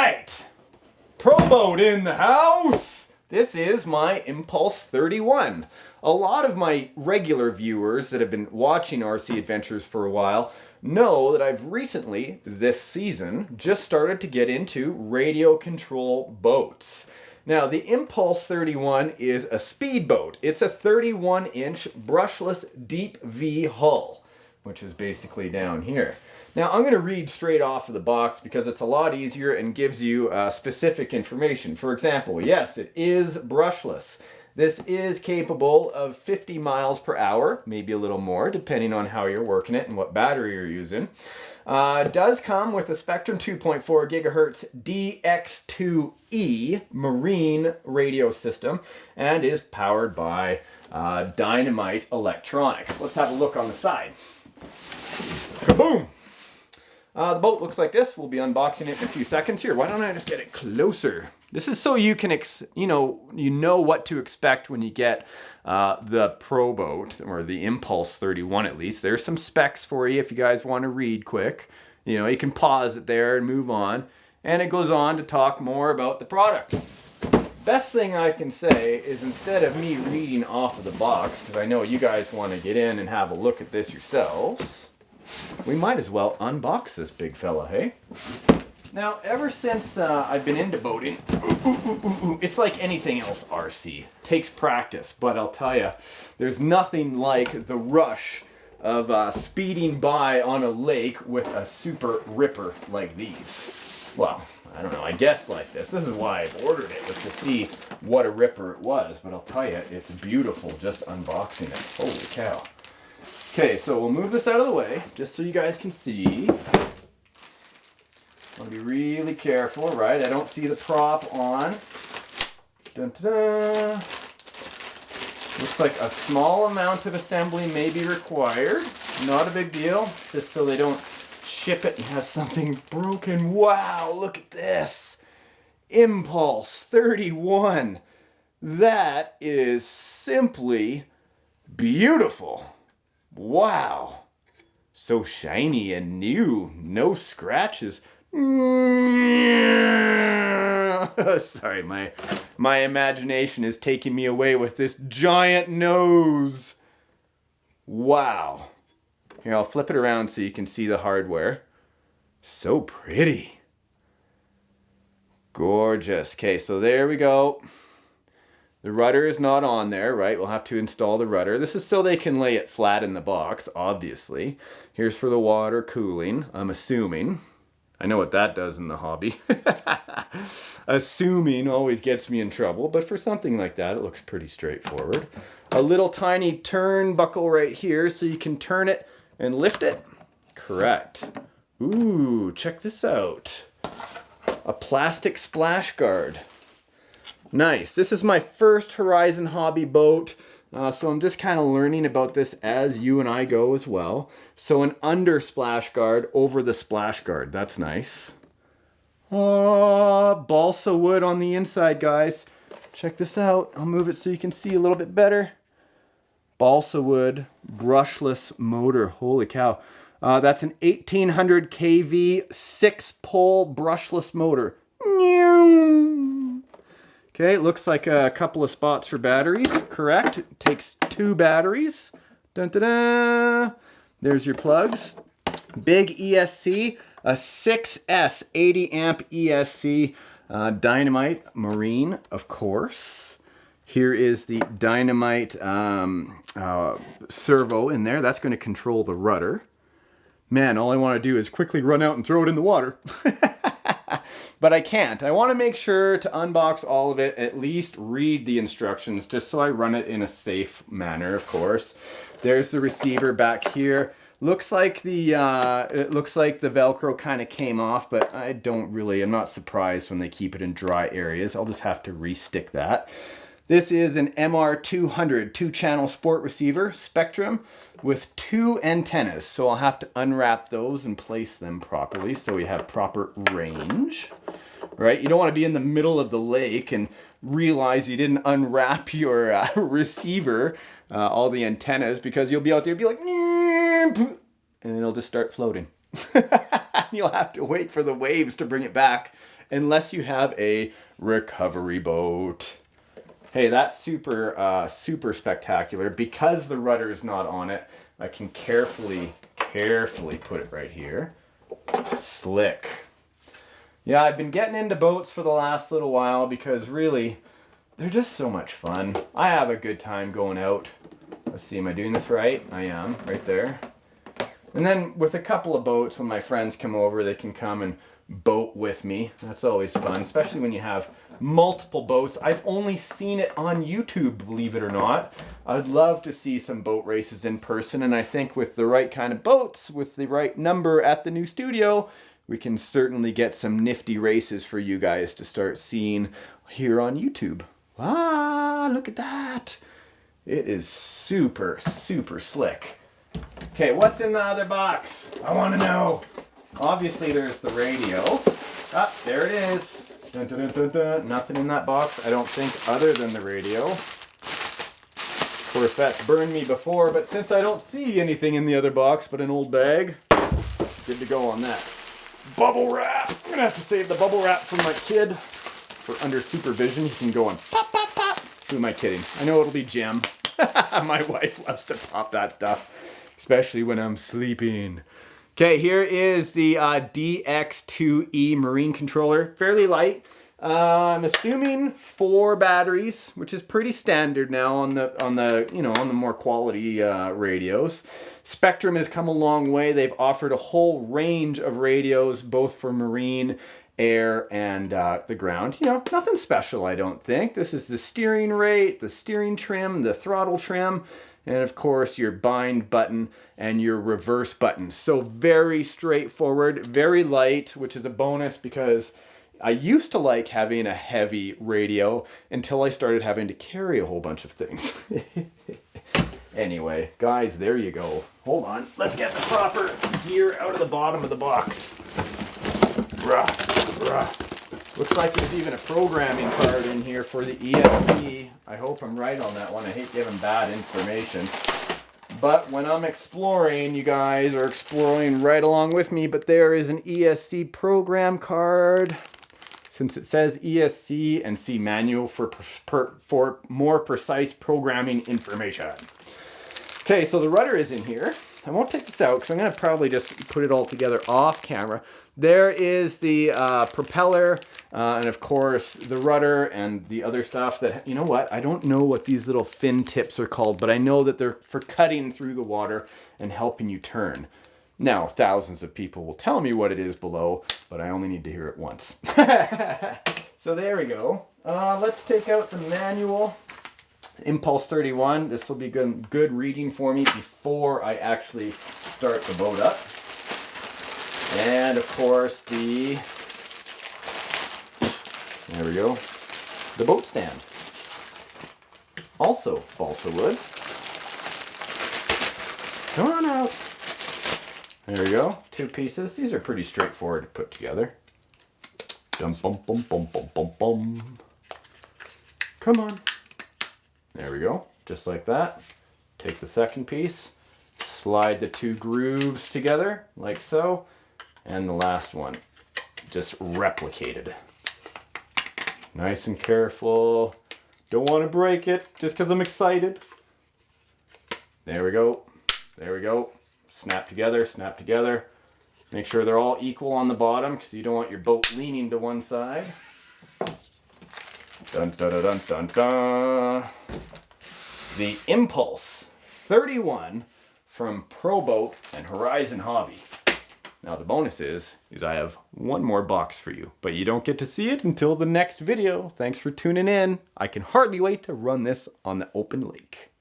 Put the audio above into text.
right, pro boat in the house. This is my Impulse 31. A lot of my regular viewers that have been watching RC Adventures for a while know that I've recently, this season, just started to get into radio control boats. Now, the Impulse 31 is a speedboat. It's a 31-inch brushless deep V hull, which is basically down here. Now, I'm going to read straight off of the box because it's a lot easier and gives you specific information. For example, yes, it is brushless. This is capable of 50 miles per hour, maybe a little more, depending on how you're working it and what battery you're using. It does come with a Spektrum 2.4 gigahertz DX2E marine radio system and is powered by Dynamite electronics. Let's have a look on the side. Kaboom! The boat looks like this. We'll be unboxing it in a few seconds here. Why don't I just get it closer? This is so you can, you know what to expect when you get the Pro Boat, or the Impulse 31 at least. There's some specs for you if you guys want to read quick. You know, you can pause it there and move on. And it goes on to talk more about the product. Best thing I can say is instead of me reading off of the box, because I know you guys want to get in and have a look at this yourselves, we might as well unbox this big fella, hey? Now, ever since I've been into boating, it's like anything else RC. Takes practice, but I'll tell you, there's nothing like the rush of speeding by on a lake with a super ripper like these. Well, I don't know, I guess like this. This is why I've ordered it, was to see what a ripper it was. But I'll tell you, it's beautiful just unboxing it. Holy cow. Okay, so we'll move this out of the way, just so you guys can see. Want to be really careful, right? I don't see the prop on. Dun, dun, dun. Looks like a small amount of assembly may be required. Not a big deal, just so they don't ship it and have something broken. Wow, look at this. Impulse 31. That is simply beautiful. Wow. So shiny and new. No scratches. Sorry, my imagination is taking me away with this giant nose. Wow. Here, I'll flip it around so you can see the hardware. So pretty. Gorgeous. Okay, so there we go. The rudder is not on there, right? We'll have to install the rudder. This is so they can lay it flat in the box, obviously. Here's for the water cooling, I'm assuming. I know what that does in the hobby. Assuming always gets me in trouble, but for something like that, it looks pretty straightforward. A little tiny turnbuckle right here so you can turn it and lift it. Correct. Ooh, check this out. A plastic splash guard. Nice. This is my first Horizon hobby boat, so I'm just kind of learning about this as you and I go as well. So an under splash guard over the splash guard. That's nice. Balsa wood on the inside, guys. Check this out. I'll move it so you can see a little bit better. Balsa wood, brushless motor. Holy cow. That's an 1800 kV 6-pole brushless motor. Okay, it looks like a couple of spots for batteries. Correct. It takes 2 batteries. Dun, dun, dun. There's your plugs. Big ESC, a 6S 80 amp ESC. Dynamite Marine, of course. Here is the Dynamite servo in there. That's going to control the rudder. Man, all I want to do is quickly run out and throw it in the water. But I can't. I want to make sure to unbox all of it, at least read the instructions, just so I run it in a safe manner, of course. There's the receiver back here. Looks like the Velcro kind of came off, but I'm not surprised when they keep it in dry areas. I'll just have to re-stick that. This is an MR200 2-channel sport receiver, Spektrum, with 2 antennas. So I'll have to unwrap those and place them properly so we have proper range, right? You don't want to be in the middle of the lake and realize you didn't unwrap your receiver, all the antennas, because you'll be out there and be like, and then it'll just start floating. You'll have to wait for the waves to bring it back unless you have a recovery boat. Hey, that's super, super spectacular. Because the rudder is not on it, I can carefully put it right here. Slick. Yeah, I've been getting into boats for the last little while because really, they're just so much fun. I have a good time going out. Let's see, am I doing this right? I am, right there. And then with a couple of boats, when my friends come over, they can come and boat with me. That's always fun, especially when you have multiple boats. I've only seen it on YouTube, believe it or not. I'd love to see some boat races in person, and I think with the right kind of boats, with the right number at the new studio, we can certainly get some nifty races for you guys to start seeing here on YouTube. Ah, look at that. It is super, super slick. Okay, what's in the other box? I want to know. Obviously, there's the radio. Ah, there it is. Dun, dun, dun, dun, dun. Nothing in that box, I don't think, other than the radio. Of course, that's burned me before, but since I don't see anything in the other box but an old bag, good to go on that. Bubble wrap. I'm gonna have to save the bubble wrap for my kid. For under supervision, he can go and pop, pop, pop. Who am I kidding? I know it'll be Jim. My wife loves to pop that stuff, especially when I'm sleeping. Okay, here is the DX2E marine controller. Fairly light. I'm assuming 4 batteries, which is pretty standard now on the more quality radios. Spektrum has come a long way. They've offered a whole range of radios, both for marine, air, and the ground. You know, nothing special, I don't think. This is the steering rate, the steering trim, the throttle trim, and of course your bind button and your reverse button. So very straightforward, very light, which is a bonus because I used to like having a heavy radio until I started having to carry a whole bunch of things. Anyway, guys, there you go. Hold on, let's get the proper gear out of the bottom of the box. Looks like there's even a programming card in here for the ESC. I hope I'm right on that one. I hate giving bad information. But when I'm exploring, you guys are exploring right along with me, but there is an ESC program card. Since it says ESC and see manual for more precise programming information. Okay, so the rudder is in here. I won't take this out because I'm going to probably just put it all together off camera. There is the propeller and of course the rudder and the other stuff that, you know what, I don't know what these little fin tips are called, but I know that they're for cutting through the water and helping you turn. Now, thousands of people will tell me what it is below, but I only need to hear it once. So there we go. Let's take out the manual. Impulse 31. This will be good reading for me before I actually start the boat up. And of course there we go, the boat stand. Also balsa wood. Come on out. There we go, 2 pieces. These are pretty straightforward to put together. Dum bum bum bum bum bum bum. Come on. There we go, just like that. Take the second piece, slide the 2 grooves together, like so, and the last one, just replicated. Nice and careful. Don't want to break it, just because I'm excited. There we go, there we go. Snap together, snap together. Make sure they're all equal on the bottom, because you don't want your boat leaning to one side. Dun dun dun dun dun dun. The Impulse 31 from ProBoat and Horizon Hobby. Now the bonus is I have one more box for you, but you don't get to see it until the next video. Thanks for tuning in. I can hardly wait to run this on the open lake.